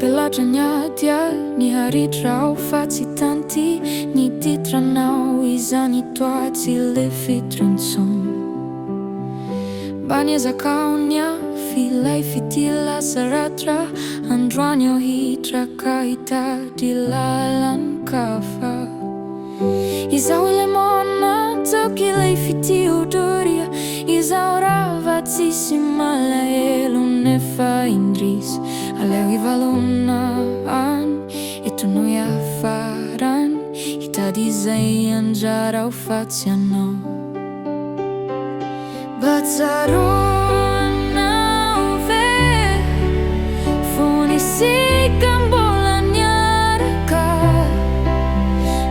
loatra ny adiady, niharitra fa tsy tanty, ny ditranao izany toatsy lefitro intsony. Mba niezaka niafy ilay fitia lasa ratra, androany hitraka hitady lalan-kafa. Izaho ilay natoky ilay fitia doria, izaho rava tsisy malahelo nefa indrisy. Aleo ivalonany eto no iafarany, hitady izay anjara fa tsy anao. Tsaroanao ve fonisika mbola niaraka,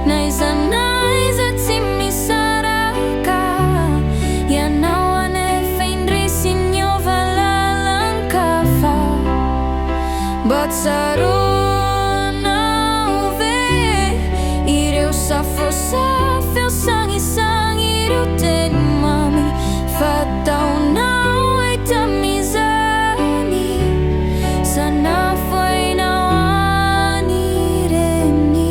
Meizah tsy misaraka, ianao nefa indrisy niova lalan-kafa. Tsaroanao ve ireo safosafo sangisangy ireo teny mamy, fataonao ay tamin'izany, sana foinao anireny.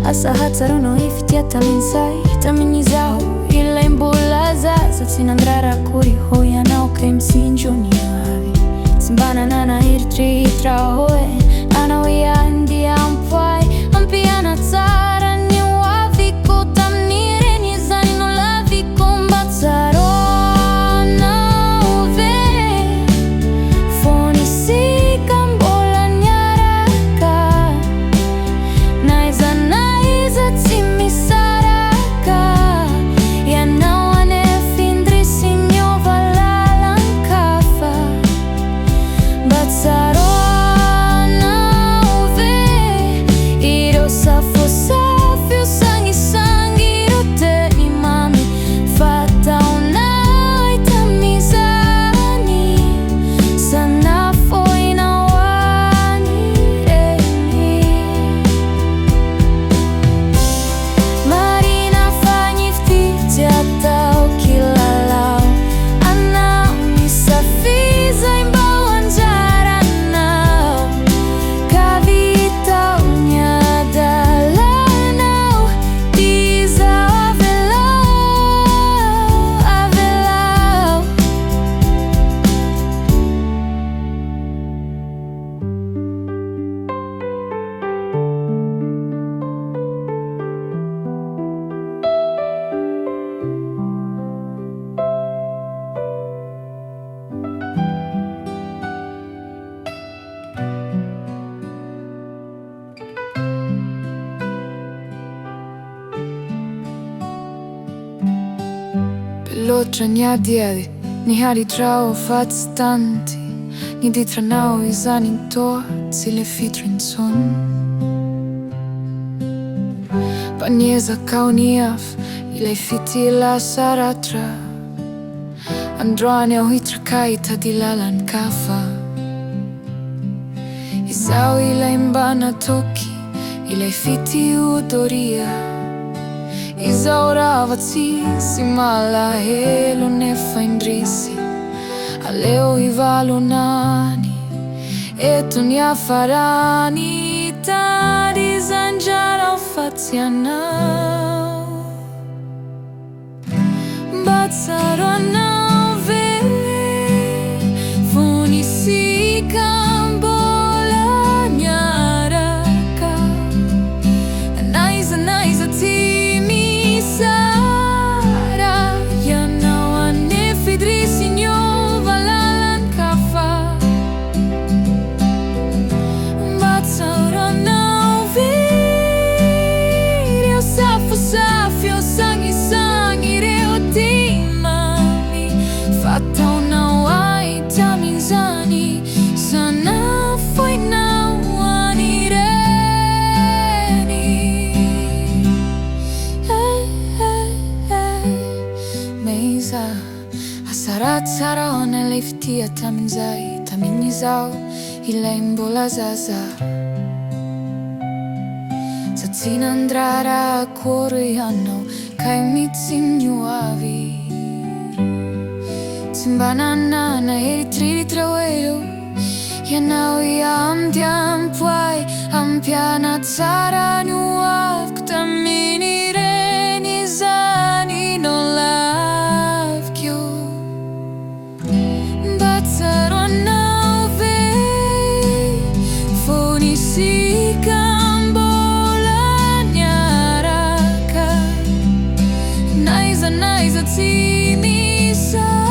Asaha Tsaroanao fitia tamin'izay, tamin'izao ilay mbola zaza, tsy nandrarakory ho ianao kay misinjo niafy. Tsy mba nanana hitritra hoe anao iandy ampoay, ampiana tsara ny hoaviko tamin'ireny izany no laviko. Mba Tsaroanao ve fonisika mbola niaraka, Meizah tsy misaraka, ianao nefa indrisy niova lalan-kafa. Tsaroanao ve ireo safosafo sangisangy ireo teny mamy, fataonao ay tamin'izany, sana foinao anireny. Marina fa ny fitia atao kilalao, anao misafizay mba ho anjaranao, kavitao ny adalanao, izaho avelao. Loatra ny adiady, niharitra fa tsy tanty, ny ditranao izany toatsy lefitro intsony. Mba niezaka niafy ilay fitia lasa ratra, androany hitraka hitady lalan-kafa. Izaho ilay mba natoky ilay fitia doria, izaho rava tsisy malahelo nefa indrisy. Aleo ivalonany eto no iafarany, hitady izay anjara fa tsy anao. Mba Tsaroanao ve fonisika mbola niaraka, Meizah tsy misara, ianao nefa indrisy niova lalan-kafa. Mba Tsaroanao ve ireo safosafo sangisangy ireo teny mamy, Tsaroanao ilay fitia tamin'izay, tamin'izao, ilay mbola zaza. Sa tsy nandrara akory ianao kay mitsinyo avy. Tsy mba nanana eritreritra elo ianao iamdy-ampoay, ampiana tsara ny hoaviko tamin'ireny izany no lavikio. Mba tsaroanao ve fô nisika mbola niaraka, Meizah tsy misy